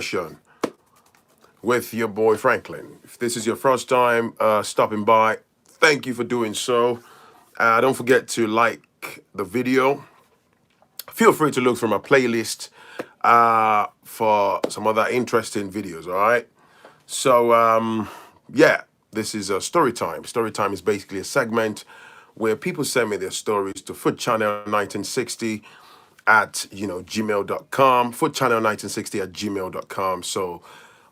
session with your boy Phrankleen. If this is your first time stopping by, thank you for doing so. Don't forget to like the video. Feel free to look through my playlist for some other interesting videos, all right? So, yeah, this is a story time. Story time is basically a segment where people send me their stories to foodchannel1960 at gmail.com, foodchannel1960 at gmail.com. So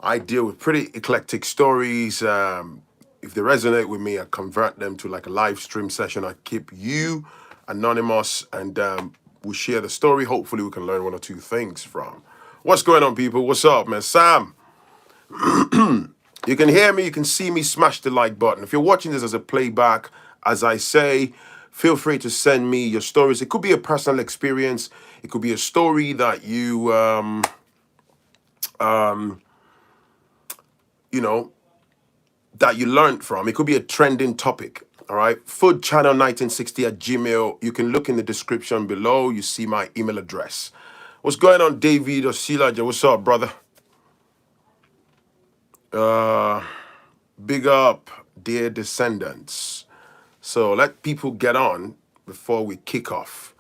I deal with pretty eclectic stories. If they resonate with me, I convert them to like a live stream session. I keep you anonymous, and we'll share the story. Hopefully we can learn one or two things from. What's going on, people? What's up, man? Sam. You can hear me, you can see me, smash the like button. If you're watching this as a playback, as I say, feel free to send me your stories. It could be a personal experience. It could be a story that you, that you learned from. It could be a trending topic. All right. Foodchannel1960 at Gmail. You can look in the description below. You see my email address. What's going on, David or Silaja? What's up, brother? Big up, dear descendants. So let people get on before we kick off.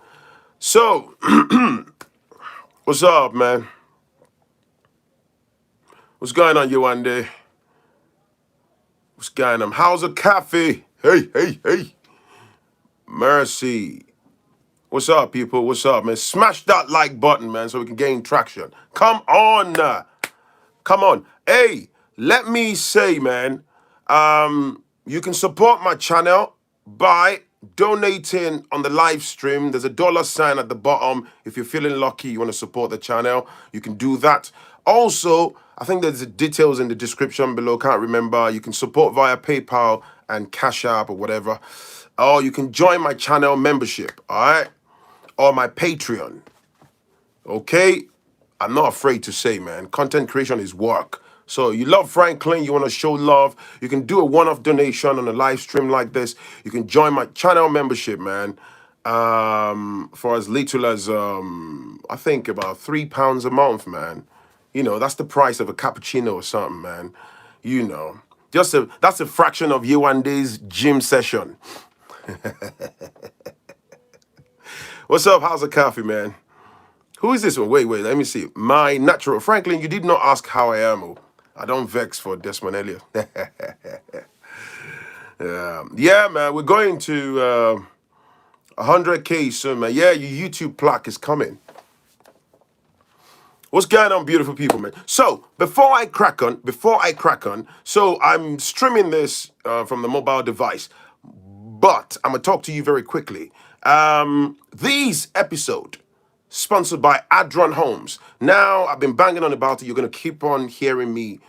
So, what's up, man? What's going on, Yewande? What's going on? How's the coffee? Hey. Mercy. What's up, people? What's up, man? Smash that like button, man, so we can gain traction. Come on. Come on. Hey, let me say, man, you can support my channel by donating on the live stream. There's a $sign at the bottom. If you're feeling lucky, you want to support the channel, you can do that. Also, I think there's the details in the description below. Can't remember. You can support via PayPal and Cash App or whatever. Or you can join my channel membership, all right? Or my Patreon. Okay? I'm not afraid to say, man, content creation is work. So you love Phrankleen, you want to show love, you can do a one-off donation on a live stream like this. You can join my channel membership, man, for as little as, I think about £3 a month, man. That's the price of a cappuccino or something, man. That's a fraction of Yewande's gym session. What's up? How's the coffee, man? Who is this one? Wait, let me see. My natural. Phrankleen, you did not ask how I am. I don't vex for Desmond Elliott. Yeah, man, we're going to 100K soon, man. Yeah, your YouTube plaque is coming. What's going on, beautiful people, man? So, before I crack on, so I'm streaming this from the mobile device, but I'm going to talk to you very quickly. These episode sponsored by Adron Homes. Now, I've been banging on about it. You're going to keep on hearing me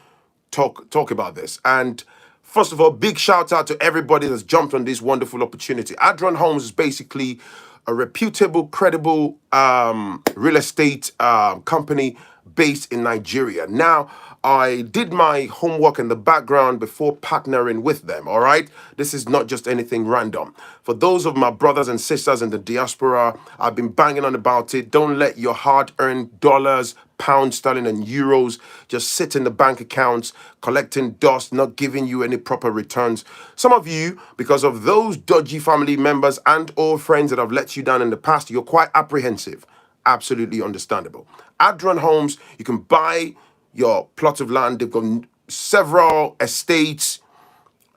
talk about this. And first of all, big shout out to everybody that's jumped on this wonderful opportunity. Adron Homes is basically a reputable, credible real estate company based in Nigeria. Now, I did my homework in the background before partnering with them, all right? This is not just anything random. For those of my brothers and sisters in the diaspora, I've been banging on about it. Don't let your hard-earned dollars, pounds, sterling, and euros just sit in the bank accounts, collecting dust, not giving you any proper returns. Some of you, because of those dodgy family members and or friends that have let you down in the past, you're quite apprehensive. Absolutely understandable. Adron Homes, you can buy your plot of land. They've got several estates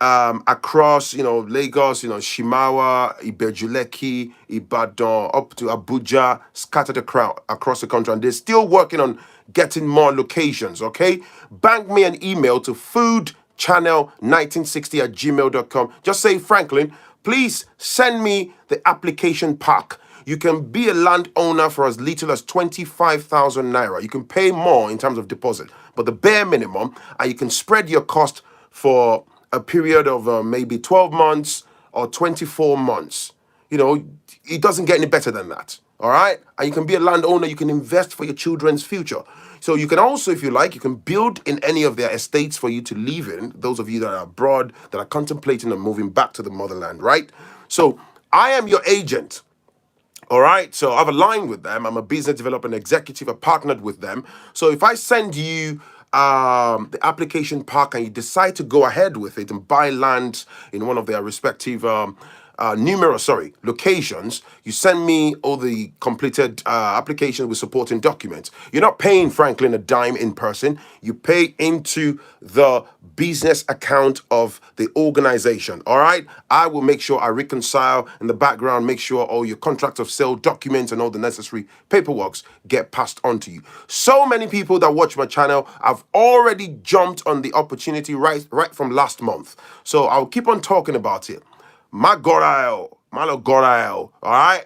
across, Lagos, Shimawa, Ibejuleki, Ibadan, up to Abuja, scattered across the country. And they're still working on getting more locations, okay? Bank me an email to foodchannel1960 at gmail.com. Just say, Phrankleen, please send me the application pack. You can be a landowner for as little as 25,000 naira. You can pay more in terms of deposit, but the bare minimum, and you can spread your cost for a period of maybe 12 months or 24 months. It doesn't get any better than that, all right? And you can be a landowner. You can invest for your children's future. So you can also, if you like, you can build in any of their estates for you to live in, those of you that are abroad, that are contemplating on moving back to the motherland, right? So I am your agent. All right, so I've aligned with them. I'm a business development executive. I partnered with them. So if I send you the application pack and you decide to go ahead with it and buy land in one of their respective locations, you send me all the completed application with supporting documents. You're not paying Franklin a dime in person. You pay into the business account of the organization. All right, I will make sure I reconcile in the background, make sure all your contract of sale documents and all the necessary paperwork get passed on to you. So many people that watch my channel have already jumped on the opportunity right from last month. So I'll keep on talking about it. Gorael, all right?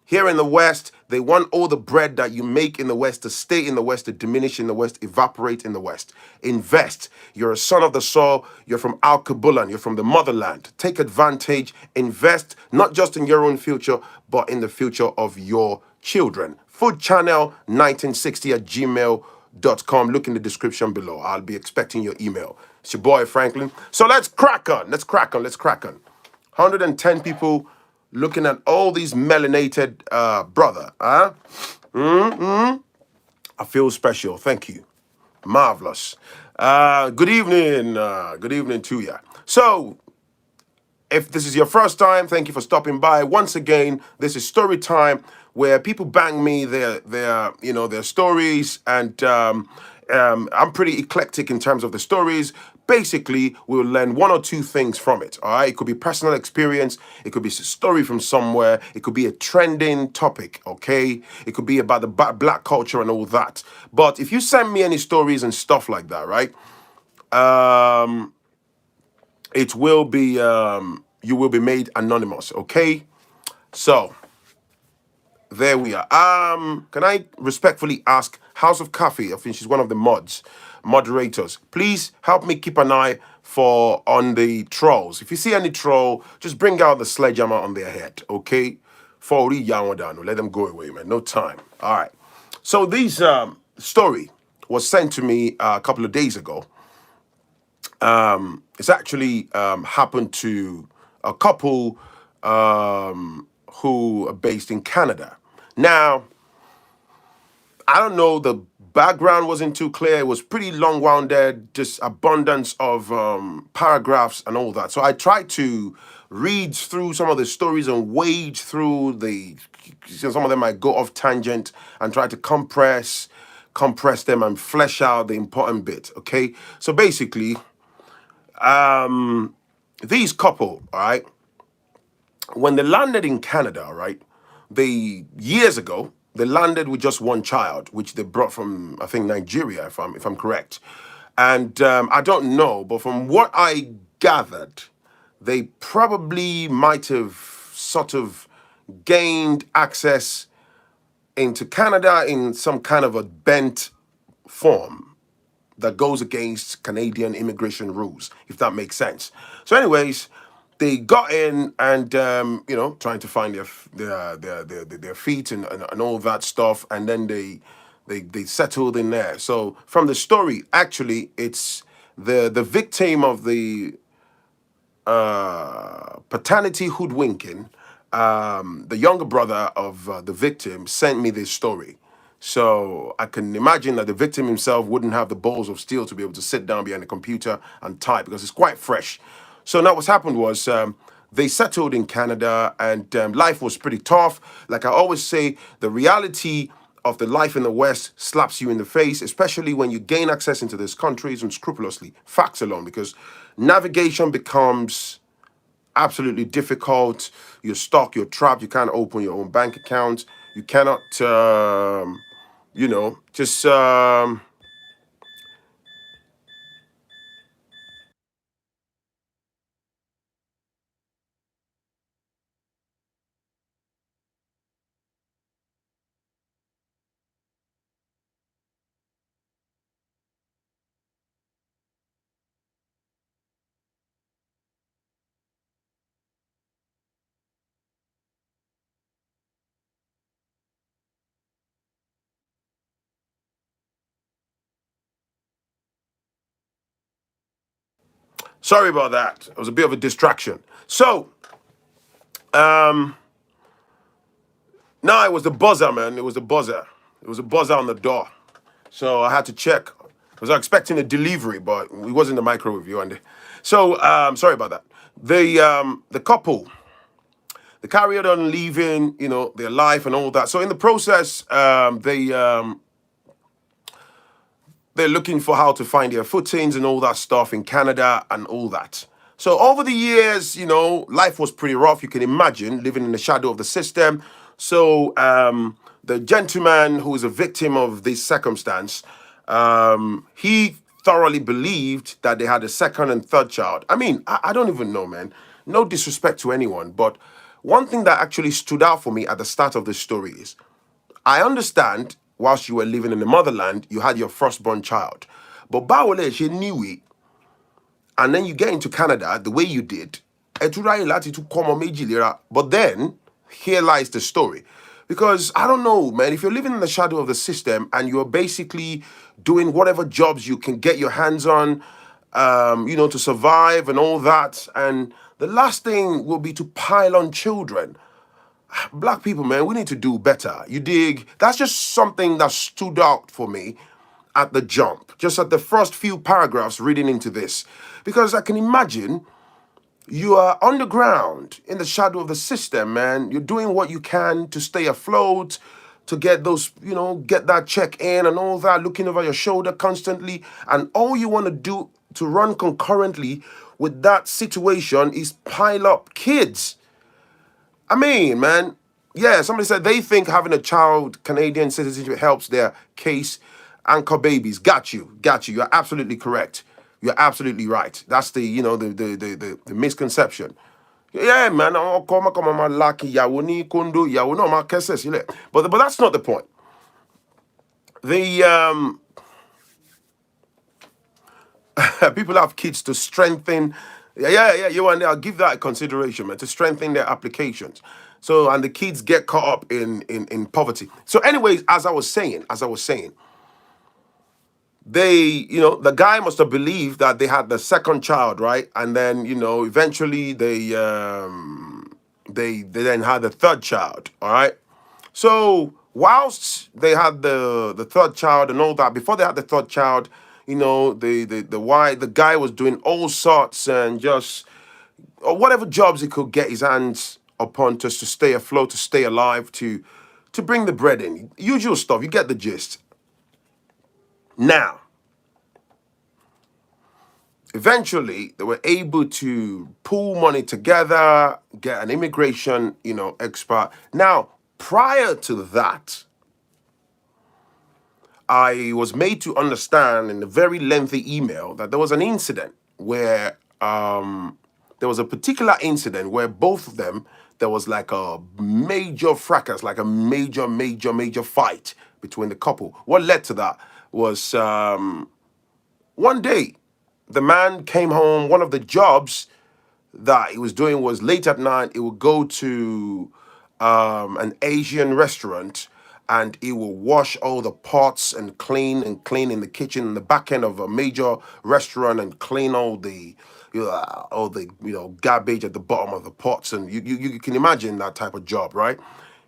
Here in the West, they want all the bread that you make in the West to stay in the West, to diminish in the West, evaporate in the West. Invest. You're a son of the soil. You're from Al Kabulan. You're from the motherland. Take advantage. Invest not just in your own future, but in the future of your children. Food Channel 1960 at gmail.com. Look in the description below. I'll be expecting your email. It's your boy, Franklin. So let's crack on. Let's crack on. Let's crack on. 110 people looking at all these melanated brother. Huh? I feel special. Thank you. Marvelous. Good evening. Good evening to you. So, if this is your first time, thank you for stopping by. Once again, this is story time where people bang me their stories, and I'm pretty eclectic in terms of the stories. Basically, we'll learn one or two things from it. All right, it could be personal experience, it could be a story from somewhere, it could be a trending topic. Okay, it could be about the black culture and all that. But if you send me any stories and stuff like that, right? It will be you will be made anonymous. Okay, so there we are. Can I respectfully ask House of Coffee? I think she's one of the moderators. Please help me keep an eye for on the trolls. If you see any troll, just bring out the sledgehammer on their head. Okay, for let them go away, man. No time. All right. So this story was sent to me a couple of days ago. It's actually happened to a couple who are based in Canada. Now, I don't know, the background wasn't too clear. It was pretty long-wounded, just abundance of paragraphs and all that. So I tried to read through some of the stories and wade through some of them might go off tangent and try to compress them and flesh out the important bit. Okay, so basically, these couple, all right, when they landed in Canada, right, years ago, they landed with just one child, which they brought from, I think, Nigeria, if I'm correct. And I don't know, but from what I gathered, they probably might have sort of gained access into Canada in some kind of a bent form that goes against Canadian immigration rules, if that makes sense. So, anyways, they got in and trying to find their feet and all that stuff, and then they settled in there. So from the story, actually, it's the victim of the paternity hoodwinking. The younger brother of the victim sent me this story. So I can imagine that the victim himself wouldn't have the balls of steel to be able to sit down behind a computer and type because it's quite fresh. So now what's happened was they settled in Canada, and life was pretty tough. Like I always say, the reality of the life in the West slaps you in the face, especially when you gain access into these countries unscrupulously, facts alone, because navigation becomes absolutely difficult. You're stuck, you're trapped, you can't open your own bank account. You cannot, just sorry about that. It was a bit of a distraction. So, No, it was the buzzer, man. It was the buzzer. It was a buzzer on the door. So I had to check. I was expecting a delivery, but it wasn't the microwave. So sorry about that. The couple, they carried on leaving, their life and all that. So in the process, they're looking for how to find their footings and all that stuff in Canada and all that. So over the years, life was pretty rough. You can imagine living in the shadow of the system. So the gentleman who is a victim of this circumstance, he thoroughly believed that they had a second and third child. I mean, I don't even know, man. No disrespect to anyone, but one thing that actually stood out for me at the start of the story is I understand whilst you were living in the motherland, you had your firstborn child. But Bawole, she knew it. And then you get into Canada the way you did. But then, here lies the story. Because I don't know, man, if you're living in the shadow of the system and you're basically doing whatever jobs you can get your hands on, to survive and all that, and the last thing will be to pile on children. Black people, man, we need to do better. You dig? That's just something that stood out for me at the jump, just at the first few paragraphs reading into this. Because I can imagine you are underground in the shadow of the system, man. You're doing what you can to stay afloat, to get those, get that check in and all that, looking over your shoulder constantly. And all you want to do to run concurrently with that situation is pile up kids. I mean, man, yeah, somebody said they think having a child Canadian citizenship helps their case. Anchor babies. Got you. You're absolutely correct. You're absolutely right. That's the, the misconception. Yeah, man. But that's not the point. The people have kids to strengthen. Yeah. I'll give that a consideration, man, to strengthen their applications. So, and the kids get caught up in poverty. So, anyways, as I was saying, they, the guy must have believed that they had the second child, right? And then, eventually they then had the third child, all right? So whilst they had the third child and all that, before they had the third child, the guy was doing all sorts and just or whatever jobs he could get his hands upon just to stay afloat, to stay alive, to bring the bread in. Usual stuff. You get the gist. Now, eventually, they were able to pool money together, get an immigration, expert. Now, prior to that, I was made to understand in a very lengthy email that there was an incident where there was a particular incident where both of them, there was like a major fracas, like a major fight between the couple. What led to that was one day, the man came home. One of the jobs that he was doing was late at night. He would go to an Asian restaurant and he will wash all the pots and clean in the kitchen in the back end of a major restaurant and clean all the garbage at the bottom of the pots. And you can imagine that type of job, right?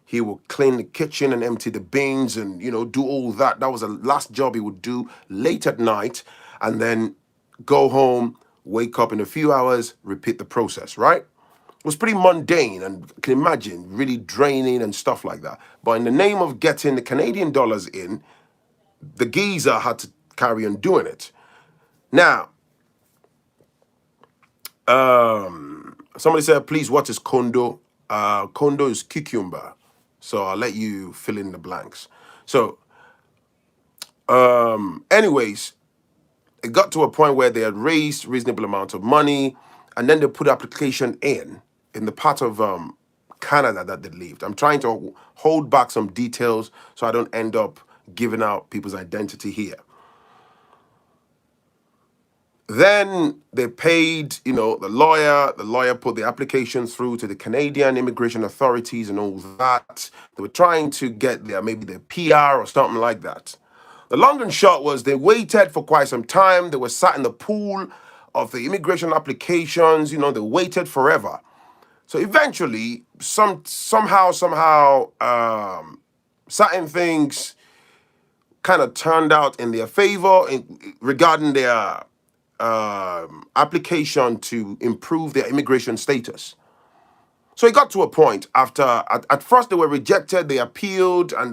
He will clean the kitchen and empty the bins and do all that. That was the last job he would do late at night, and then go home, wake up in a few hours, repeat the process, right? It was pretty mundane and you can imagine really draining and stuff like that. But in the name of getting the Canadian dollars in, the geezer had to carry on doing it. Now, somebody said, please, what is condo? Condo is cucumber. So I'll let you fill in the blanks. So, anyways, it got to a point where they had raised reasonable amount of money, and then they put application in the part of Canada that they lived. I'm trying to hold back some details so I don't end up giving out people's identity here. Then they paid, the lawyer. The lawyer put the application through to the Canadian immigration authorities and all that. They were trying to get maybe their PR or something like that. The long and short was they waited for quite some time. They were sat in the pool of the immigration applications. They waited forever So eventually, somehow, certain things kind of turned out in their favor regarding their application to improve their immigration status. So it got to a point after, at first they were rejected, they appealed, and,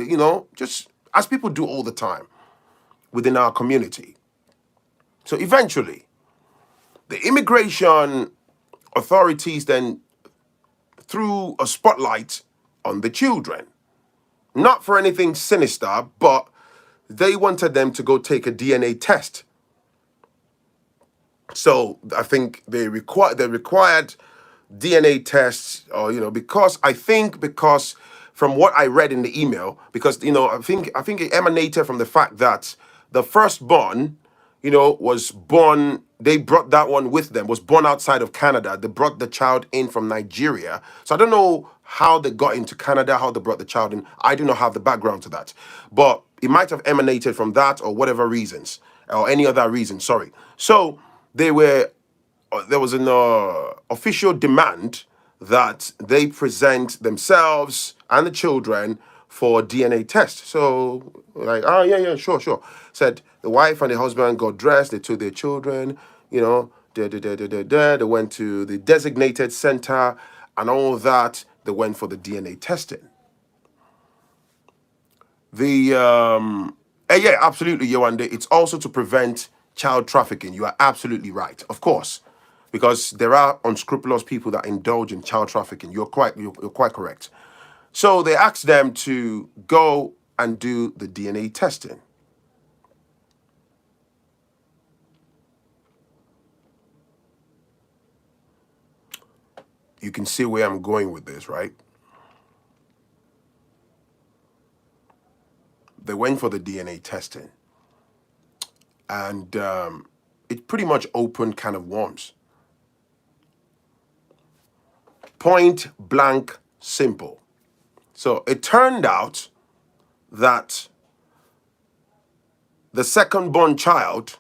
just as people do all the time within our community. So eventually, the immigration authorities then threw a spotlight on the children. Not for anything sinister, but they wanted them to go take a DNA test. So I think they required DNA tests, or because from what I read in the email, because I think it emanated from the fact that the firstborn, was born. They brought that one with them. Was born outside of Canada. They brought the child in from Nigeria. So I don't know how they got into Canada, how they brought the child in. I do not have the background to that, but it might have emanated from that or whatever reasons or any other reason. Sorry. So they were there was an official demand that they present themselves and the children for DNA test. So, like, oh yeah, sure. Said the wife and the husband got dressed. They took their children. They went to the designated center and all that. They went for the DNA testing. The yeah, absolutely, Yowande. It's also to prevent child trafficking. You are absolutely right, of course, because there are unscrupulous people that indulge in child trafficking. You're quite correct. So they asked them to go and do the DNA testing. You can see where I'm going with this, right? They went for the DNA testing, and it pretty much opened kind of worms. Point blank simple. So it turned out that the second born child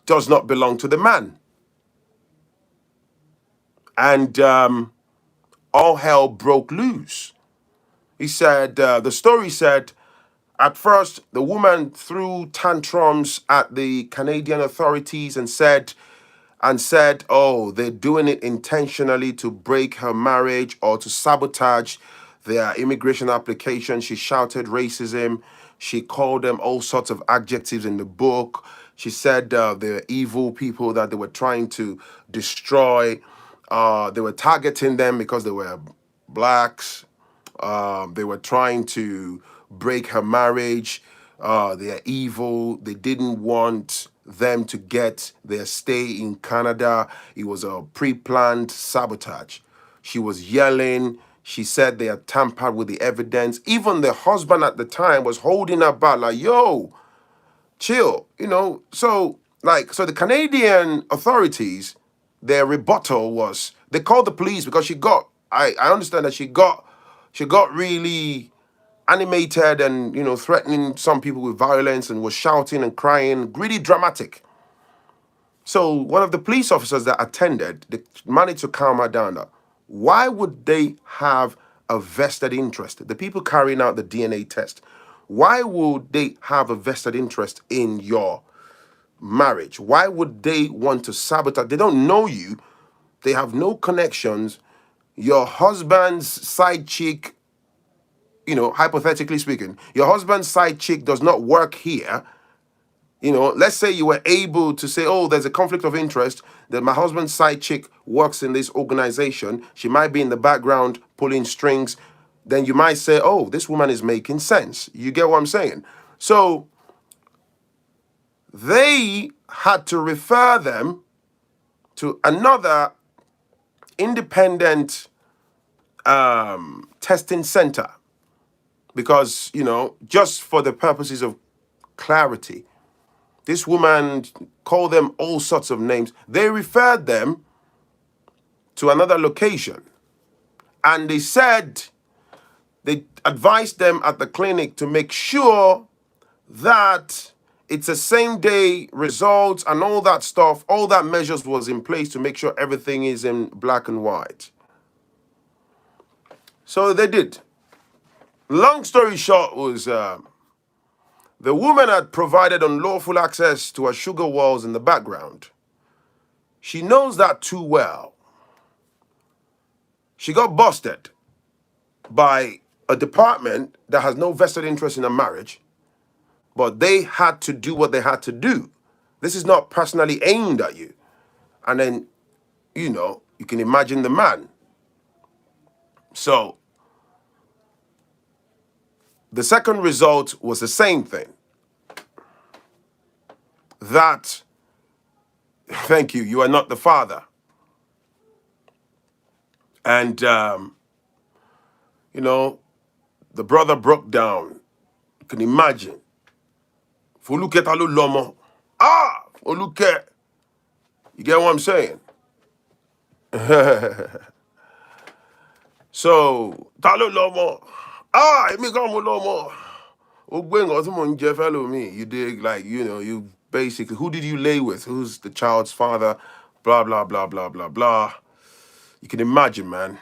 does not belong to the man. And all hell broke loose. He said, the story said, at first, the woman threw tantrums at the Canadian authorities and said, oh, they're doing it intentionally to break her marriage or to sabotage their immigration application. She shouted racism. She called them all sorts of adjectives in the book. She said they're evil people that they were trying to destroy. They were targeting them because they were blacks. They were trying to break her marriage. They are evil. They didn't want them to get their stay in Canada. It was a pre-planned sabotage. She was yelling. She said they had tampered with the evidence. Even the husband at the time was holding her back, like, yo, chill. So the Canadian authorities, their rebuttal was they called the police because I understand that she got really animated and threatening some people with violence and was shouting and crying, really dramatic. So one of the police officers that attended, they managed to calm her down. Why would they have a vested interest? The people carrying out the DNA test, why would they have a vested interest in your marriage? Why would they want to sabotage? They don't know you. They have no connections. Your husband's side chick, hypothetically speaking, your husband's side chick does not work here. Let's say you were able to say, oh, there's a conflict of interest, that my husband's side chick works in this organization. She might be in the background pulling strings. Then you might say, oh, this woman is making sense. You get what I'm saying? So they had to refer them to another independent testing center because, just for the purposes of clarity, this woman called them all sorts of names. They referred them to another location. And they advised them at the clinic to make sure that It's a same day results and all that stuff. All that measures was in place to make sure everything is in black and white. So they did. Long story short was the woman had provided unlawful access to her sugar walls in the background. She knows that too well. She got busted by a department that has no vested interest in a marriage, but they had to do what they had to do. This is not personally aimed at you. And then, you can imagine the man. So the second result was the same thing. That, thank you, you are not the father. And, the brother broke down. You can imagine. Foluke talo lomo. Foluke. You get what I'm saying? So, talo lomo. Emi kan mo lomo. Follow me. You dig, like, you basically, who did you lay with? Who's the child's father? Blah, blah, blah, blah, blah, blah. You can imagine, man.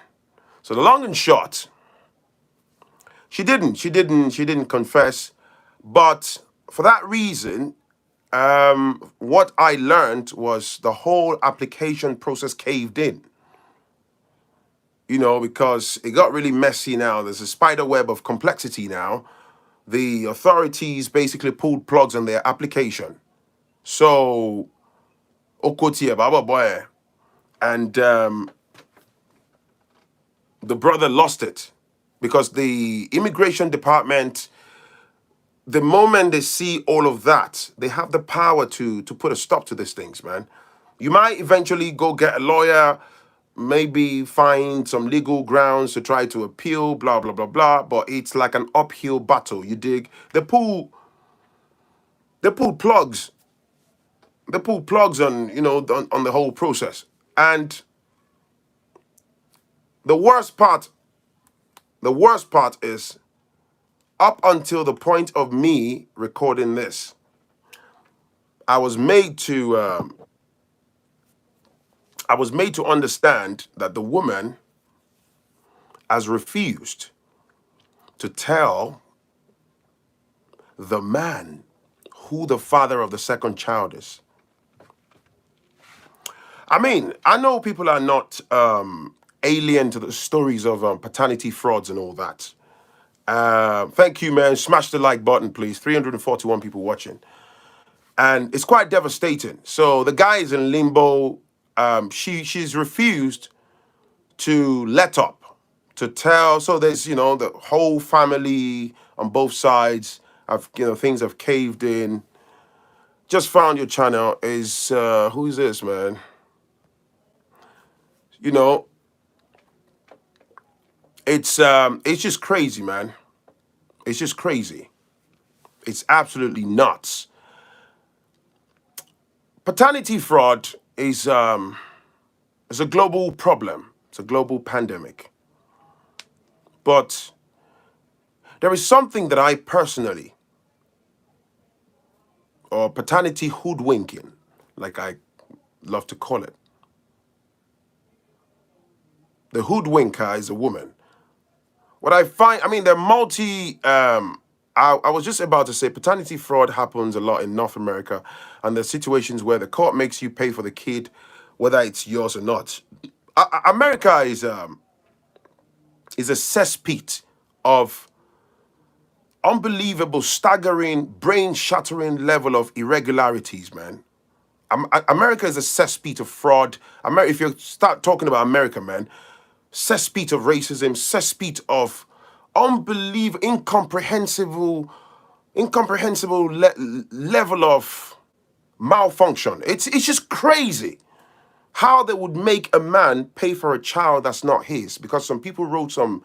So the long and short, she didn't confess. But for that reason, what I learned was the whole application process caved in. Because it got really messy now. There's a spider web of complexity now. The authorities basically pulled plugs on their application. So, Okotie, Baba Boy, and the brother lost it because the immigration department, the moment they see all of that, they have the power to put a stop to these things, man. You might eventually go get a lawyer, maybe find some legal grounds to try to appeal, blah, blah, blah, blah, but it's like an uphill battle, you dig? They pull plugs. They pull plugs on, on the whole process. And the worst part is up until the point of me recording this, I was made to understand that the woman has refused to tell the man who the father of the second child is. I mean, I know people are not alien to the stories of paternity frauds and all that. Thank you, man. Smash the like button, please. 341 people watching. And it's quite devastating. So the guy is in limbo. She's refused to let up, to tell. So there's, the whole family on both sides of, things have caved in. Just found your channel. Who is this, man? It's just crazy, man. It's just crazy. It's absolutely nuts. Paternity fraud is a global problem. It's a global pandemic. But there is something that I personally, or paternity hoodwinking, like I love to call it. The hoodwinker is a woman. What I find, they're multi, I was just about to say paternity fraud happens a lot in North America, and there's situations where the court makes you pay for the kid, whether it's yours or not. America is a cesspit of unbelievable, staggering, brain-shattering level of irregularities, man. America is a cesspit of fraud. If you start talking about America, man, cesspit of racism, cesspit of unbelievable, incomprehensible level of malfunction. It's just crazy how they would make a man pay for a child that's not his, because some people wrote some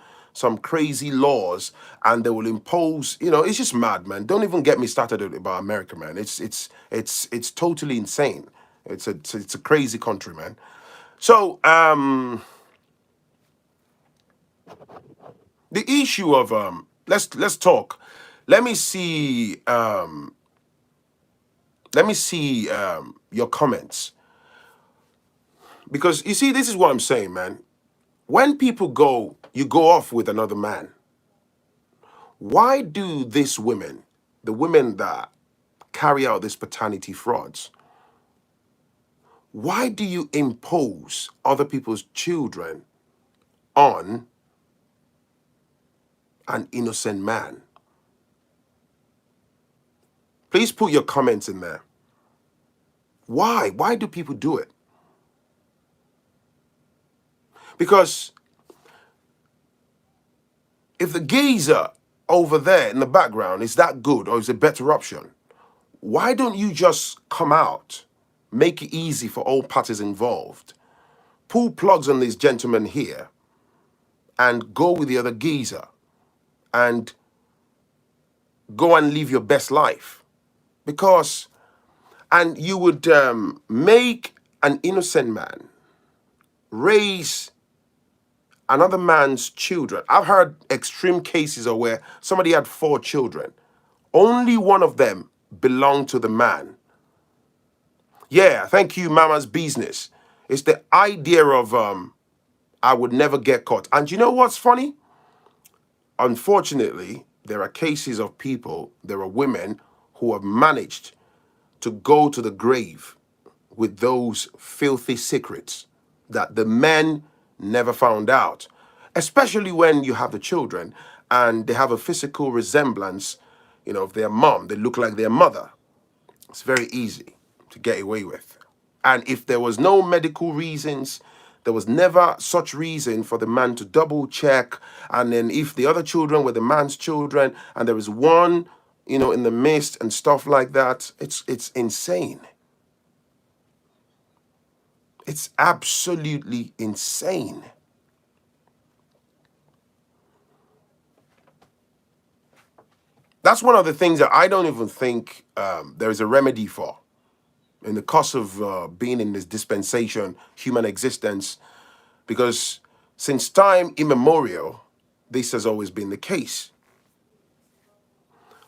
crazy laws and they will impose, it's just mad, man. Don't even get me started about America, man. It's totally insane. It's a crazy country, man. So the issue of let's talk. Let me see Let me see your comments. Because you see, this is what I'm saying, man. When people you go off with another man, why do these women, the women that carry out these paternity frauds, why do you impose other people's children on an innocent man? Please put your comments in there. Why? Why do people do it? Because if the geezer over there in the background is that good or is a better option, why don't you just come out, make it easy for all parties involved, pull plugs on these gentlemen here, and go with the other geezer and go and live your best life? Because, and you would make an innocent man raise another man's children. I've heard extreme cases of where somebody had 4 children. Only one of them belonged to the man. Yeah, thank you, Mama's Business. It's the idea of I would never get caught. And you know what's funny? Unfortunately, there are cases of people, there are women who have managed to go to the grave with those filthy secrets that the men never found out. Especially when you have the children and they have a physical resemblance, of their mom. They look like their mother. It's very easy to get away with. And if there was no medical reasons, there was never such reason for the man to double check. And then if the other children were the man's children and there is one, in the midst and stuff like that, it's insane. It's absolutely insane. That's one of the things that I don't even think there is a remedy for. In the course of being in this dispensation, human existence, because since time immemorial, this has always been the case.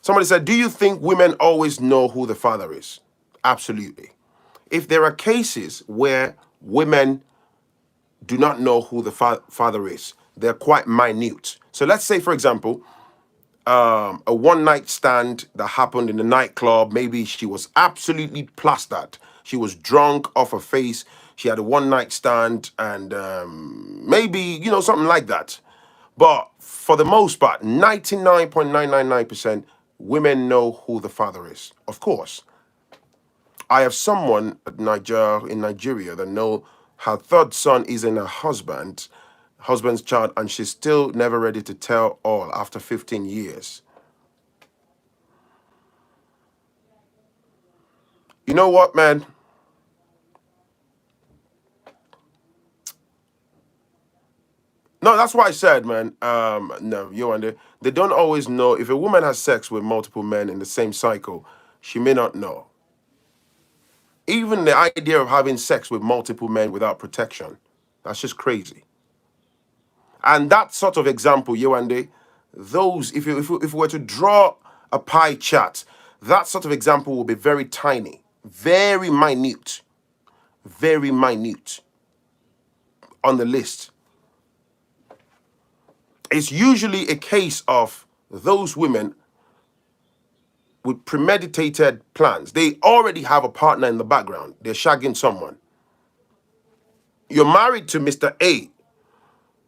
Somebody said, do you think women always know who the father is? Absolutely. If there are cases where women do not know who the father is, they're quite minute. So let's say, for example, a one-night stand that happened in the nightclub. Maybe she was absolutely plastered. She was drunk off her face. She had a one-night stand and maybe, something like that. But for the most part, 99.999% women know who the father is. Of course. I have someone in Nigeria that know her third son is in her husband's child, and she's still never ready to tell all after 15 years. You know what, man? No, that's why I said, man. No, you and they don't always know. If a woman has sex with multiple men in the same cycle, she may not know. Even the idea of having sex with multiple men without protection, that's just crazy. And that sort of example, Yewande, those, if we were to draw a pie chart, that sort of example will be very tiny, very minute on the list. It's usually a case of those women with premeditated plans. They already have a partner in the background. They're shagging someone. You're married to Mr. A.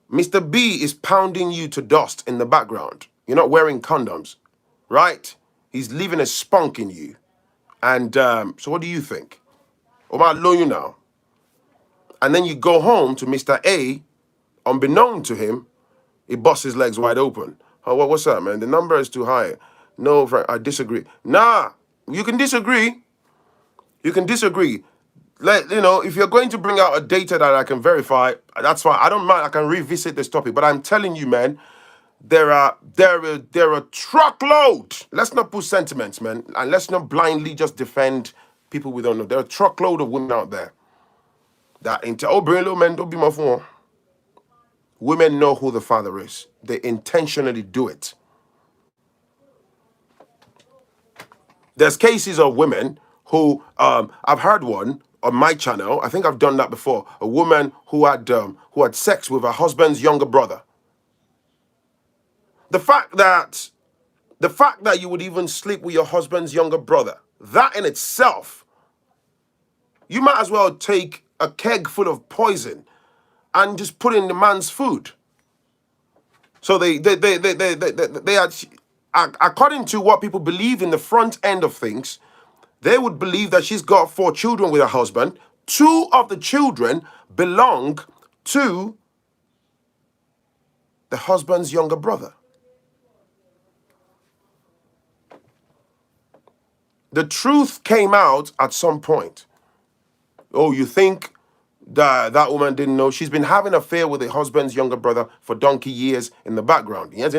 Mr. B is pounding you to dust in the background. You're not wearing condoms, right? He's leaving a spunk in you. And so what do you think? Oh, my loan you now. And then you go home to Mr. A, unbeknown to him, he busts his legs wide open. Oh, what's that, man? The number is too high. No, Frank, I disagree. Nah, you can disagree. You can disagree. If you're going to bring out a data that I can verify, that's fine. I don't mind. I can revisit this topic. But I'm telling you, man, there are truckload. Let's not put sentiments, man, and let's not blindly just defend people we don't know. There are a truckload of women out there that bring little men, don't be my phone. Women know who the father is. They intentionally do it. There's cases of women who I've heard one on my channel. I think I've done that before. A woman who had sex with her husband's younger brother. The fact that you would even sleep with your husband's younger brother, that in itself, you might as well take a keg full of poison and just put in the man's food. So they are, according to what people believe in the front end of things, they would believe that she's got 4 children with her husband. 2 of the children belong to the husband's younger brother. The truth came out at some point. Oh, you think that woman didn't know? She's been having an affair with her husband's younger brother for donkey years in the background. You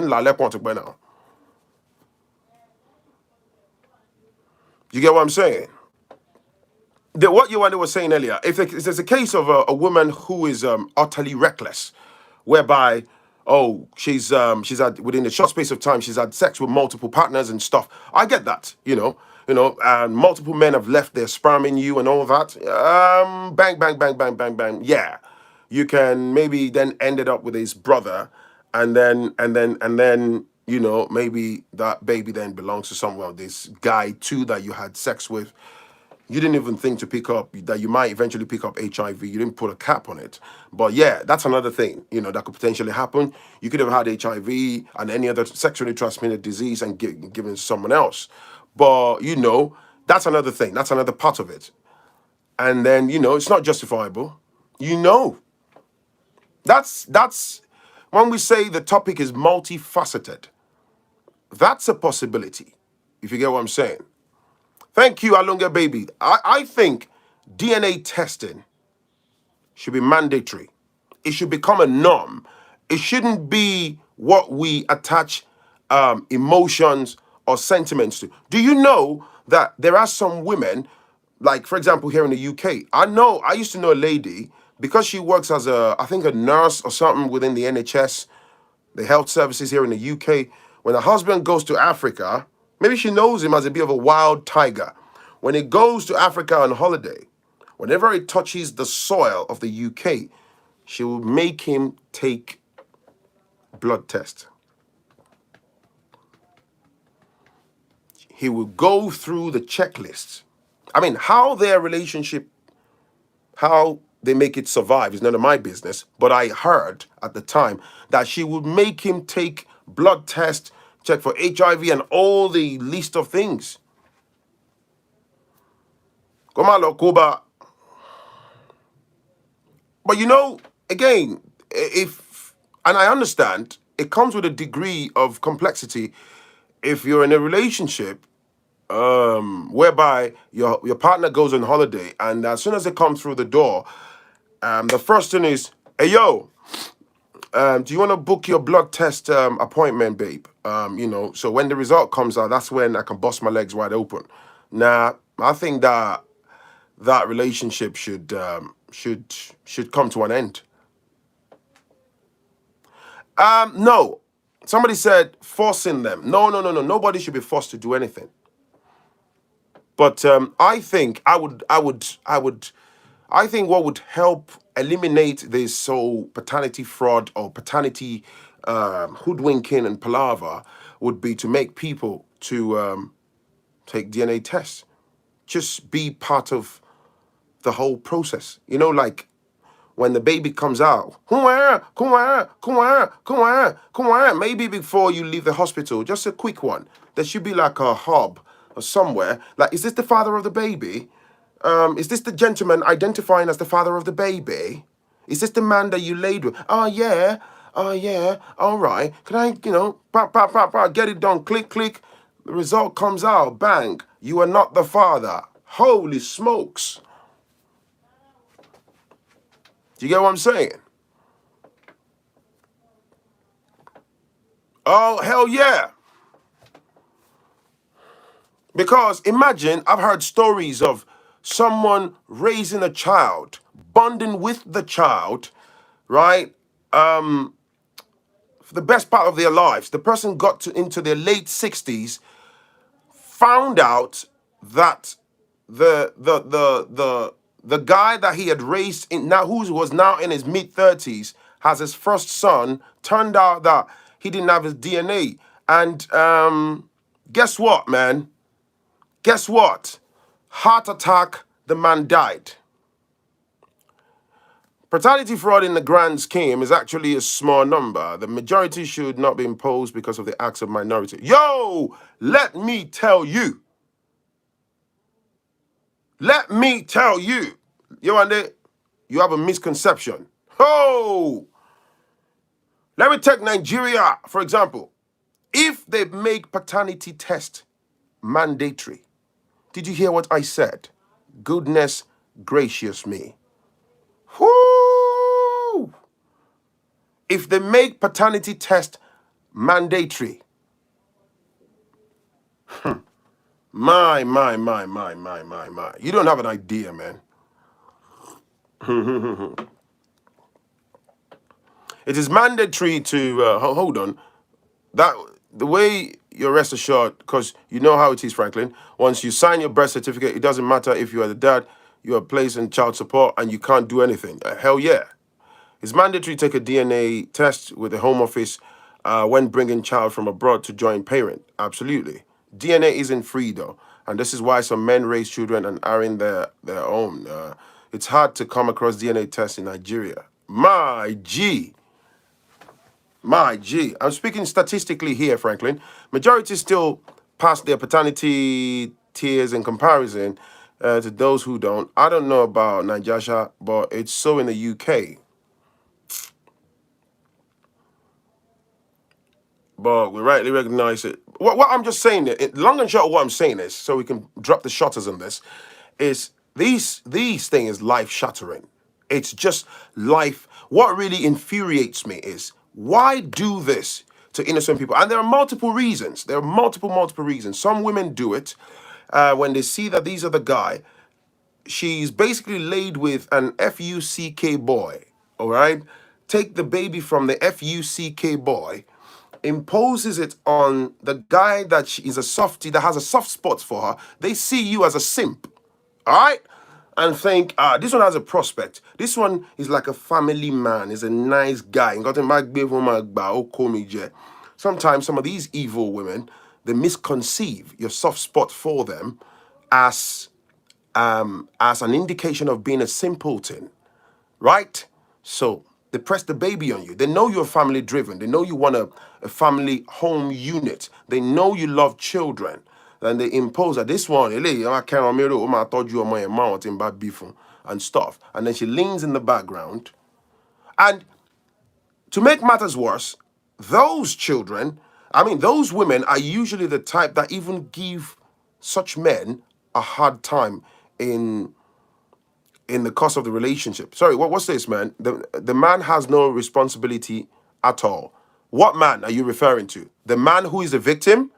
get what I'm saying? What Yolanda was saying earlier, if there's a case of a woman who is utterly reckless, whereby, oh, she's had, within a short space of time, she's had sex with multiple partners and stuff. I get that, and multiple men have left their sperm in you and all that. Bang, bang, bang, bang, bang, bang. Yeah, you can maybe then end it up with his brother, and then maybe that baby then belongs to someone, this guy too that you had sex with. You didn't even think to pick up that you might eventually pick up HIV. You didn't put a cap on it. But yeah, that's another thing, that could potentially happen. You could have had HIV and any other sexually transmitted disease and given someone else. But, that's another thing. That's another part of it. And then, it's not justifiable. That's when we say the topic is multifaceted. That's a possibility, if you get what I'm saying. Thank you, Alunga Baby. I think DNA testing should be mandatory. It should become a norm. It shouldn't be what we attach emotions or sentiments to. Do you know that there are some women, like, for example, here in the UK, I used to know a lady, because she works as I think a nurse or something within the NHS, the health services here in the UK. When her husband goes to Africa, maybe she knows him as a bit of a wild tiger. When he goes to Africa on holiday, whenever he touches the soil of the UK, she will make him take blood test. He will go through the checklists. I mean, how their relationship, how they make it survive is none of my business, but I heard at the time that she would make him take blood test, check for HIV and all the list of things. But again, and I understand, it comes with a degree of complexity if you're in a relationship whereby your partner goes on holiday, and as soon as they come through the door, the first thing is, hey, yo, do you want to book your blood test appointment, babe? So when the result comes out, that's when I can bust my legs wide open. Nah, I think that relationship should come to an end. No. Somebody said forcing them. No. Nobody should be forced to do anything. But I think what would help eliminate this whole paternity fraud or paternity hoodwinking and palaver would be to make people to take DNA tests. Just be part of the whole process. Like when the baby comes out, maybe before you leave the hospital, just a quick one. There should be like a hub or somewhere. Like, is this the father of the baby? Is this the gentleman identifying as the father of the baby? Is this the man that you laid with? Oh, yeah. All right. Can I, get it done? Click, click. The result comes out. Bang. You are not the father. Holy smokes. Do you get what I'm saying? Oh, hell yeah. Because imagine, I've heard stories of someone raising a child, bonding with the child, right? For the best part of their lives. The person got into their late 60s, found out that the guy that he had raised in now, who was now in his mid-30s, has his first son. Turned out that he didn't have his DNA. And guess what, man? Guess what? Heart attack, the man died. Paternity fraud in the grand scheme is actually a small number. The majority should not be imposed because of the acts of minority. Yo, let me tell you. Let me tell you. Yewande, you have a misconception. Oh, let me take Nigeria, for example. If they make paternity test mandatory, did you hear what I said? Goodness gracious me. Whoo! If they make paternity test mandatory, my. You don't have an idea, man. It is mandatory to, hold on, that the way you're rest assured, because you know how it is, Phrankleen. Once you sign your birth certificate, it doesn't matter if you are the dad, you are placed in child support, and you can't do anything. Hell yeah. It's mandatory to take a DNA test with the Home Office when bringing child from abroad to join parent. Absolutely. DNA isn't free, though. And this is why some men raise children and are in their own. It's hard to come across DNA tests in Nigeria. My G. My G. I'm speaking statistically here, Phrankleen. Majority still pass their paternity tiers in comparison to those who don't. I don't know about Nigeria, but it's so in the UK. But we rightly recognize it. What I'm just saying, long and short of what I'm saying is, so we can drop the shutters on this, is these things is life shattering. It's just life. What really infuriates me is why do this to innocent people? And there are multiple reasons. There are multiple reasons. Some women do it when they see that these are the guy. She's basically laid with an FUCK boy. All right, take the baby from the FUCK boy, imposes it on the guy that she is a softie that has a soft spot for her. They see you as a simp, all right, and think, this one has a prospect. This one is like a family man. Is a nice guy. Sometimes some of these evil women, they misconceive your soft spot for them as an indication of being a simpleton, right? So they press the baby on you. They know you're family driven. They know you want a family home unit. They know you love children. And they impose that this one, I told you my amount in bad beef and stuff. And then she leans in the background. And to make matters worse, those children, those women are usually the type that even give such men a hard time in the course of the relationship. Sorry, what's this, man? The man has no responsibility at all. What man are you referring to? The man who is the victim,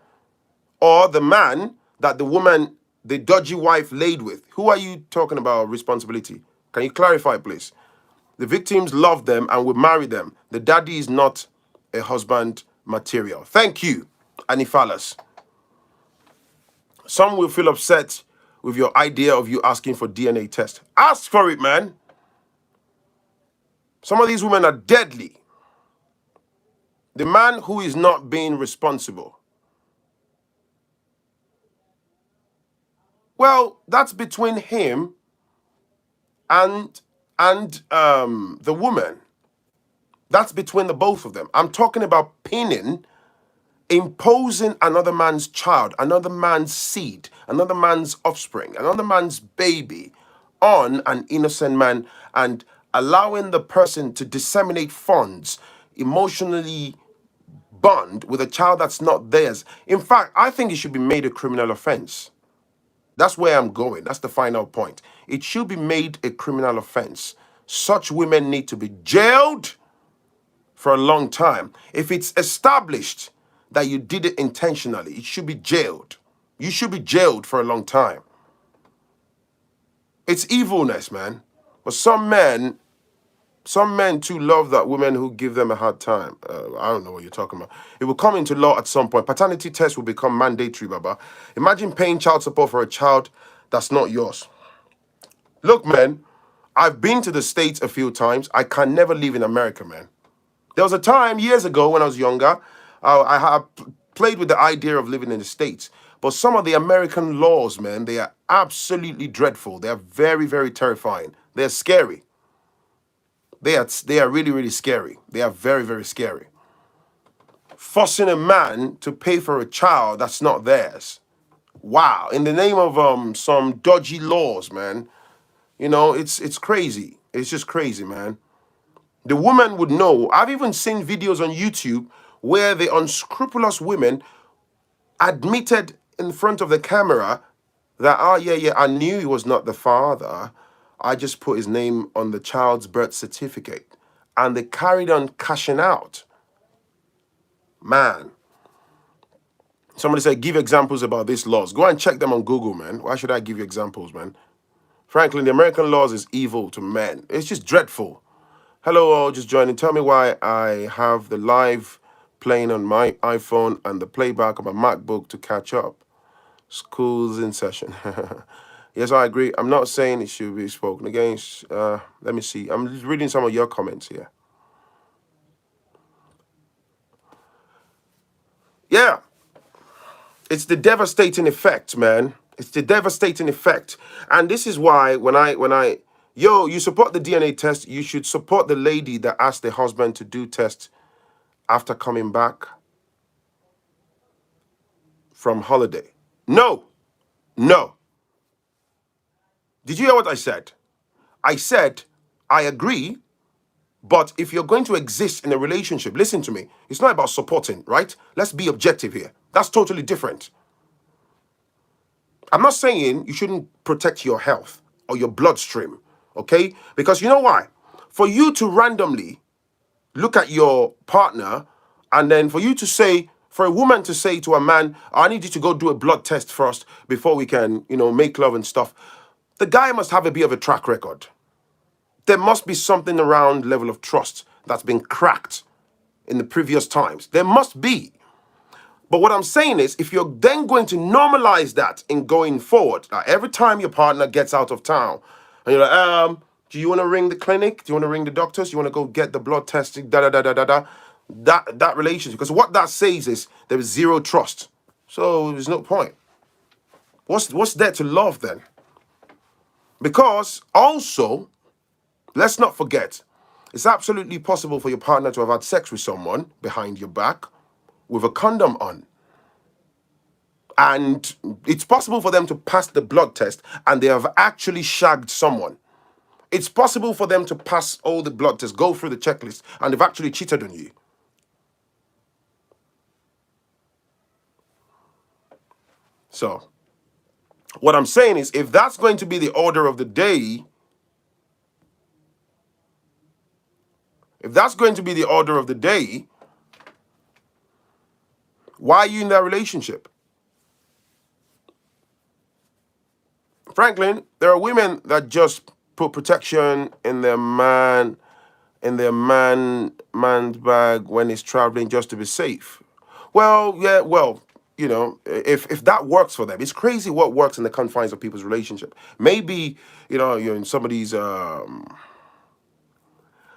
or the man that the woman, the dodgy wife, laid with? Who are you talking about responsibility? Can you clarify, please? The victims love them and will marry them. The daddy is not a husband material. Thank you, Anifalas. Some will feel upset with your idea of you asking for DNA test. Ask for it, man. Some of these women are deadly. The man who is not being responsible, well, that's between him and the woman. That's between the both of them. I'm talking about pinning, imposing another man's child, another man's seed, another man's offspring, another man's baby on an innocent man and allowing the person to disseminate funds, emotionally bond with a child that's not theirs. In fact, I think it should be made a criminal offense. That's where I'm going. That's the final point. It should be made a criminal offense. Such women need to be jailed for a long time. If it's established that you did it intentionally, it should be jailed. You should be jailed for a long time. It's evilness, man. But some men too love that women who give them a hard time. I don't know what you're talking about. It will come into law at some point. Paternity tests will become mandatory, Baba. Imagine paying child support for a child that's not yours. Look, man, I've been to the States a few times. I can never live in America, man. There was a time years ago when I was younger, I had played with the idea of living in the States. But some of the American laws, man, they are absolutely dreadful. They are very, very terrifying. They're scary. They are really, really scary. They are very, very scary. Forcing a man to pay for a child that's not theirs. Wow. In the name of some dodgy laws, man. You know, it's crazy. It's just crazy, man. The woman would know. I've even seen videos on YouTube where the unscrupulous women admitted in front of the camera that, oh, yeah, I knew he was not the father. I just put his name on the child's birth certificate. And they carried on cashing out. Man. Somebody said, give examples about these laws. Go and check them on Google, man. Why should I give you examples, man? Frankly, the American laws is evil to men. It's just dreadful. Hello, all just joining. Tell me why I have the live playing on my iPhone and the playback on my MacBook to catch up. School's in session. Yes, I agree. I'm not saying it should be spoken against. Let me see. I'm just reading some of your comments here. Yeah. It's the devastating effect, man. It's the devastating effect. And this is why you support the DNA test, you should support the lady that asked the husband to do tests after coming back from holiday. No. Did you hear what I said? I said, I agree, but if you're going to exist in a relationship, listen to me. It's not about supporting, right? Let's be objective here. That's totally different. I'm not saying you shouldn't protect your health or your bloodstream, okay? Because you know why? For you to randomly look at your partner and then for you to say, for a woman to say to a man, I need you to go do a blood test first before we can, make love and stuff. The guy must have a bit of a track record. There must be something around level of trust that's been cracked in the previous times. There must be. But what I'm saying is, if you're then going to normalize that in going forward, like every time your partner gets out of town, and you're like, do you want to ring the clinic? Do you want to ring the doctors? You want to go get the blood testing? That relationship. Because what that says is there is zero trust. So there's no point. What's there to love then? Because also, let's not forget, it's absolutely possible for your partner to have had sex with someone behind your back with a condom on. And it's possible for them to pass the blood test and they have actually shagged someone. It's possible for them to pass all the blood tests, go through the checklist, and they've actually cheated on you. So, what I'm saying is, if that's going to be the order of the day, why are you in that relationship? Phrankleen, there are women that just put protection in their man's bag when he's traveling just to be safe. Well, yeah, if that works for them, it's crazy what works in the confines of people's relationship. Maybe, you're in somebody's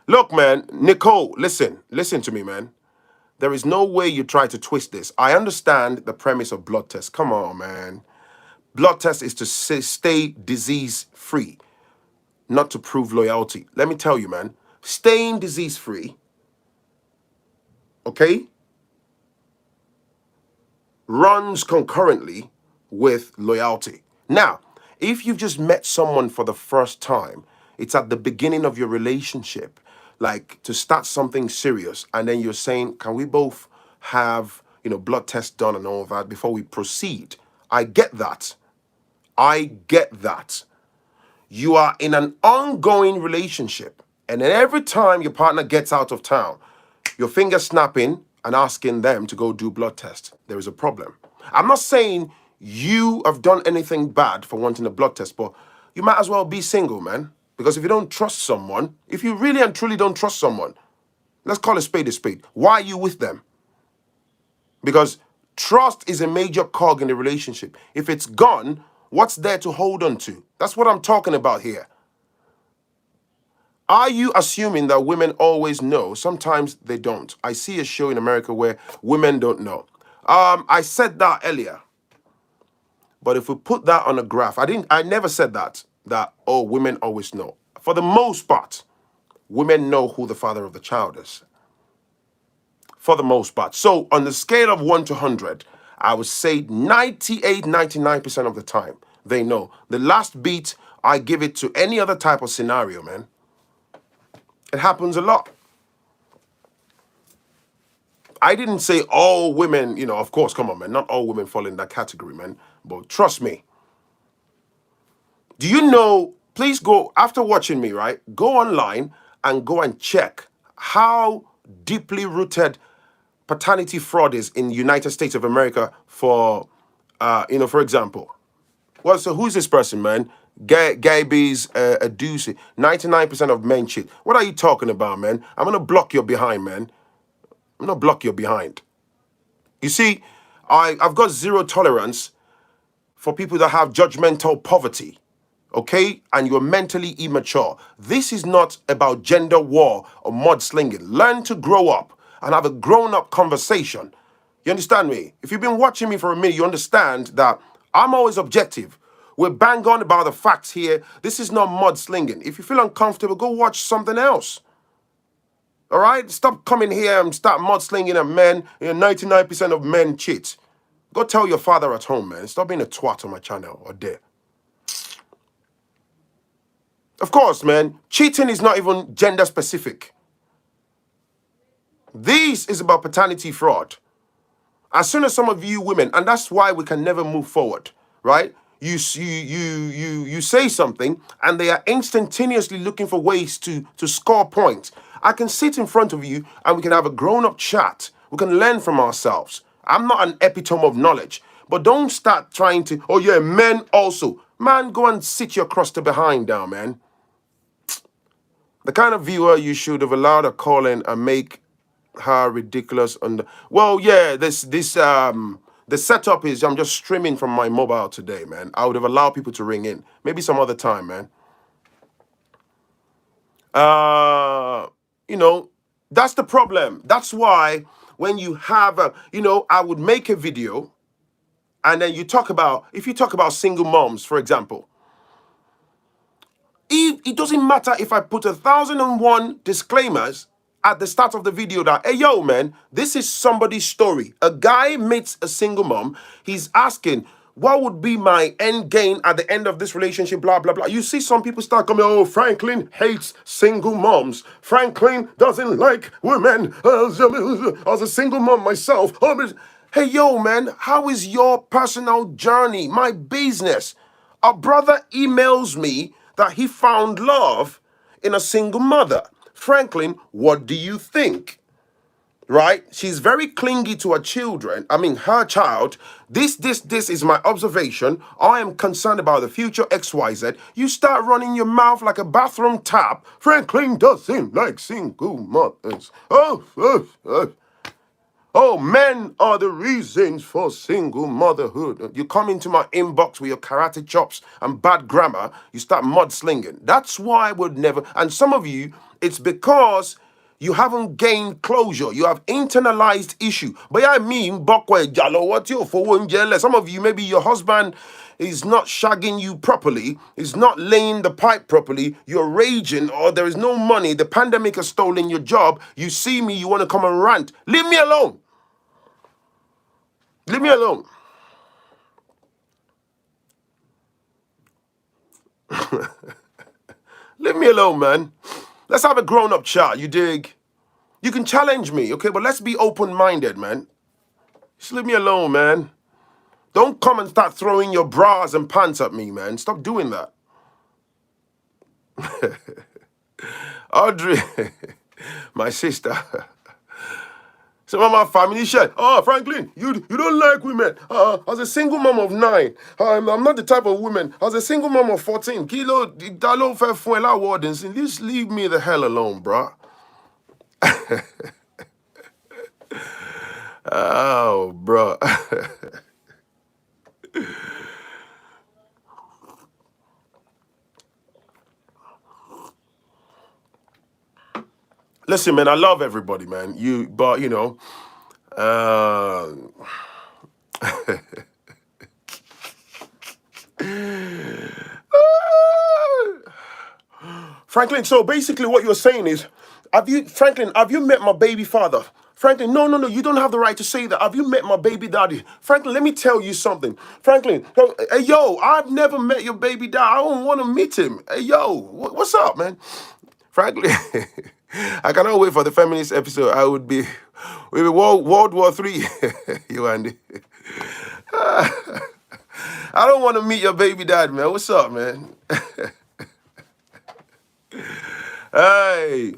Look, man, Nicole, listen to me, man. There is no way you try to twist this. I understand the premise of blood tests. Come on, man. Blood test is to stay disease-free, not to prove loyalty. Let me tell you, man, staying disease-free, okay, runs concurrently with loyalty. Now, if you've just met someone for the first time, it's at the beginning of your relationship, like to start something serious, and then you're saying, can we both have, blood tests done and all of that before we proceed? I get that. You are in an ongoing relationship, and then every time your partner gets out of town, your finger snapping and asking them to go do blood tests. There is a problem. I'm not saying you have done anything bad for wanting a blood test, but you might as well be single, man. Because if you don't trust someone, if you really and truly don't trust someone, let's call a spade a spade. Why are you with them? Because trust is a major cog in the relationship. If it's gone, What's there to hold on to? That's what I'm talking about here. Are you assuming that women always know? Sometimes they don't. I see a show in America where women don't know. I said that earlier, but if we put that on a graph, I never said that, oh, women always know. For the most part, women know who the father of the child is. For the most part. So on the scale of 1 to 100, I would say 98, 99% of the time, they know. The last beat, I give it to any other type of scenario, man. It happens a lot. I didn't say all women, of course, come on, man. Not all women fall in that category, man. But trust me. Do you know, please go, after watching me, right? Go online and go and check how deeply rooted paternity fraud is in the United States of America for, for example. Well, so who's this person, man? Gaby's a deuce. 99% of men cheat. What are you talking about, man? I'm going to block your behind, man. I'm going to block your behind. You see, I've got zero tolerance for people that have judgmental poverty, okay? And you're mentally immature. This is not about gender war or mudslinging. Learn to grow up and have a grown-up conversation. You understand me? If you've been watching me for a minute, you understand that I'm always objective. We're bang on about the facts here. This is not mudslinging. If you feel uncomfortable, go watch something else. All right? Stop coming here and start mudslinging at men. 99% of men cheat. Go tell your father at home, man. Stop being a twat on my channel or there. Of course, man. Cheating is not even gender specific. This is about paternity fraud. As soon as some of you women, and that's why we can never move forward, right? You say something, and they are instantaneously looking for ways to score points. I can sit in front of you, and we can have a grown-up chat. We can learn from ourselves. I'm not an epitome of knowledge, but don't start trying to. Oh yeah, men also. Man, go and sit your crusty behind down, man. The kind of viewer you should have allowed a call in and make her ridiculous. Well, yeah, the setup is I'm just streaming from my mobile today, man. I would have allowed people to ring in. Maybe some other time, man. That's the problem. That's why when you have I would make a video and then if you talk about single moms, for example. It doesn't matter if I put 1,001 disclaimers at the start of the video that, hey, yo, man, this is somebody's story. A guy meets a single mom. He's asking, what would be my end game at the end of this relationship, blah, blah, blah. You see some people start coming, oh, Phrankleen hates single moms. Phrankleen doesn't like women. I was a single mom myself. Hey, yo, man, how is your personal journey? My business. A brother emails me that he found love in a single mother. Phrankleen, what do you think? Right? She's very clingy to her children. I mean, her child. This is my observation. I am concerned about the future XYZ. You start running your mouth like a bathroom tap. Phrankleen doesn't like single mothers. Oh, men are the reasons for single motherhood. You come into my inbox with your karate chops and bad grammar, you start mudslinging. That's why I would never. And some of you, it's because you haven't gained closure. You have internalized issue. But I mean, some of you, maybe your husband is not shagging you properly, is not laying the pipe properly, you're raging, or there is no money, the pandemic has stolen your job, you see me, you want to come and rant. Leave me alone. Leave me alone. Leave me alone, man. Let's have a grown-up chat, you dig? You can challenge me, okay? But let's be open-minded, man. Just leave me alone, man. Don't come and start throwing your bras and pants at me, man. Stop doing that. Audrey, my sister. Some of my family said, oh, Phrankleen, you don't like women. I was a single mom of 9. I'm not the type of woman. I was a single mom of 14. Just leave me the hell alone, bro. Oh, bro. Listen, man, I love everybody, man. But uh, Franklin, so basically what you're saying is, Franklin, have you met my baby father? Franklin, no, no, no, you don't have the right to say that. Have you met my baby daddy? Franklin, let me tell you something. Franklin, hey, yo, I've never met your baby dad. I don't want to meet him. Hey, yo, what's up, man? Franklin, I cannot wait for the feminist episode. We'll be World War III, you Andy. I don't want to meet your baby dad, man. What's up, man? Hey,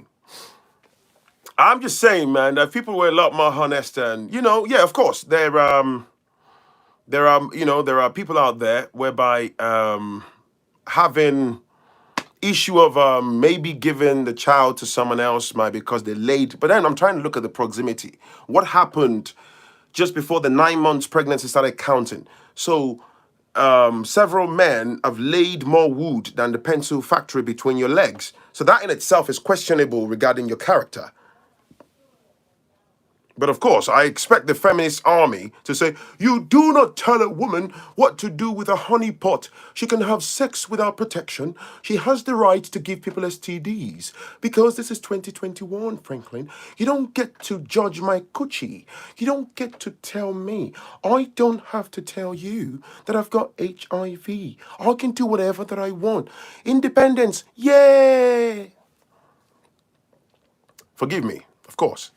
I'm just saying, man, that people were a lot more honest, and yeah, of course, there are people out there whereby having issue of maybe giving the child to someone else might because they're late. But then I'm trying to look at the proximity. What happened just before the 9 months pregnancy started counting? So several men have laid more wood than the pencil factory between your legs. So that in itself is questionable regarding your character. But of course, I expect the feminist army to say, you do not tell a woman what to do with a honey pot. She can have sex without protection. She has the right to give people STDs. Because this is 2021, Franklin. You don't get to judge my coochie. You don't get to tell me. I don't have to tell you that I've got HIV. I can do whatever that I want. Independence, yay! Forgive me, of course.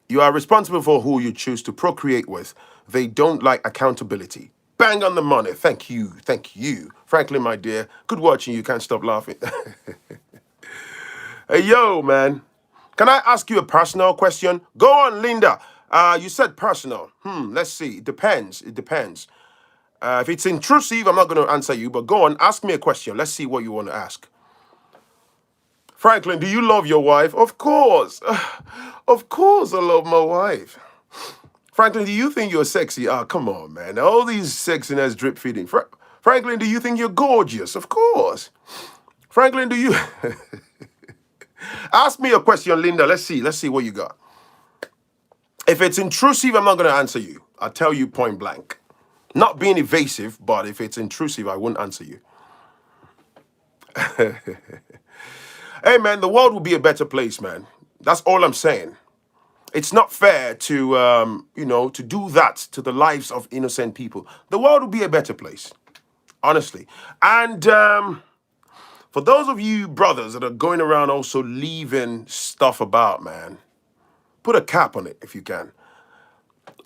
You are responsible for who you choose to procreate with. They don't like accountability. Bang on the money. Thank you. Thank you. Franklin, my dear, good watching you. Can't stop laughing. Hey, yo, man. Can I ask you a personal question? Go on, Linda. You said personal. Let's see. It depends. It depends. If it's intrusive, I'm not going to answer you, but go on, ask me a question. Let's see what you want to ask. Franklin, do you love your wife? Of course. Of course I love my wife. Franklin, do you think you're sexy? Ah, come on, man. All these sexiness drip feeding. Franklin, do you think you're gorgeous? Of course. Franklin, do you... Ask me a question, Linda. Let's see what you got. If it's intrusive, I'm not going to answer you. I'll tell you point blank. Not being evasive, but if it's intrusive, I won't answer you. Hey, man, the world will be a better place, man. That's all I'm saying. It's not fair to, to do that to the lives of innocent people. The world will be a better place, honestly. And for those of you brothers that are going around also leaving stuff about, man, put a cap on it if you can.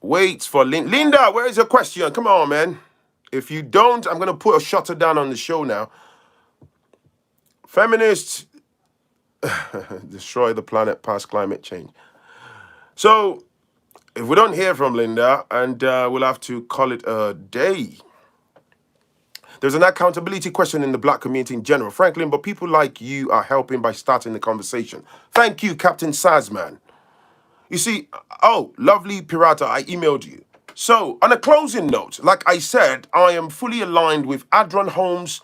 Wait for Linda, where is your question? Come on, man. If you don't, I'm going to put a shutter down on the show now. Feminists destroy the planet past climate change. So, if we don't hear from Linda, and we'll have to call it a day. There's an accountability question in the black community in general, Franklin, but people like you are helping by starting the conversation. Thank you, Captain Sazman. You see, oh, lovely Pirata, I emailed you. So, on a closing note, like I said, I am fully aligned with Adron Holmes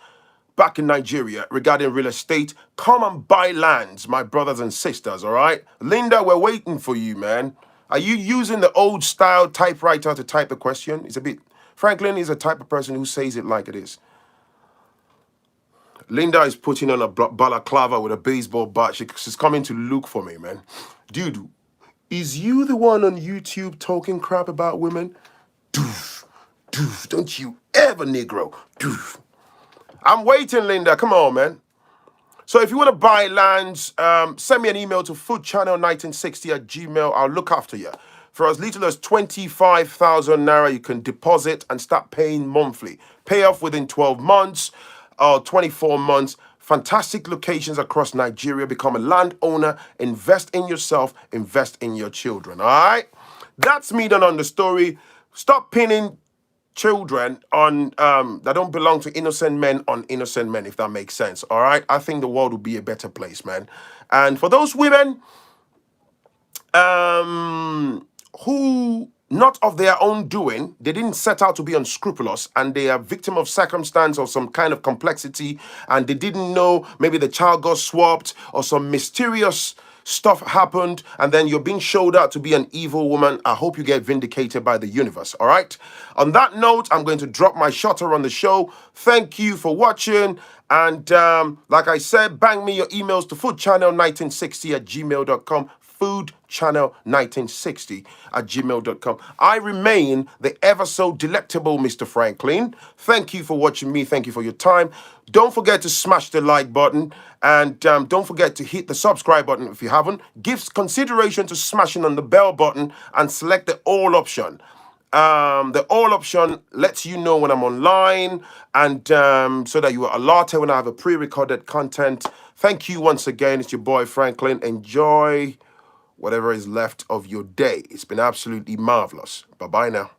back in Nigeria regarding real estate. Come and buy lands, my brothers and sisters, all right? Linda, we're waiting for you, man. Are you using the old style typewriter to type the question? It's a bit... Franklin is a type of person who says it like it is. Linda is putting on a balaclava with a baseball bat. She's coming to look for me, man. Dude, is you the one on YouTube talking crap about women? Doof, doof, don't you ever, Negro. Doof. I'm waiting, Linda. Come on, man. So if you want to buy lands, send me an email to foodchannel1960@gmail. I'll look after you. For as little as 25,000 Naira, you can deposit and start paying monthly. Pay off within 12 months or 24 months. Fantastic locations across Nigeria. Become a landowner. Invest in yourself. Invest in your children. All right? That's me done on the story. Stop pinning children on that don't belong to innocent men on innocent men, if that makes sense. All right, I think the world will be a better place, man. And for those women who not of their own doing. They didn't set out to be unscrupulous, and they are victim of circumstance or some kind of complexity, and they didn't know maybe the child got swapped or some mysterious stuff happened, and then you're being showed out to be an evil woman. I hope you get vindicated by the universe. All right. On that note, I'm going to drop my shutter on the show. Thank you for watching. And like I said, bang me your emails to foodchannel1960@gmail.com. foodchannel1960@gmail.com. I remain the ever so delectable Mr. Phrankleen. Thank you for watching me. Thank you for your time. Don't forget to smash the like button, and don't forget to hit the subscribe button if you haven't. Give consideration to smashing on the bell button and select the all option. The all option lets you know when I'm online, and so that you are alerted when I have a pre-recorded content. Thank you once again. It's your boy Phrankleen. Enjoy whatever is left of your day. It's been absolutely marvelous. Bye-bye now.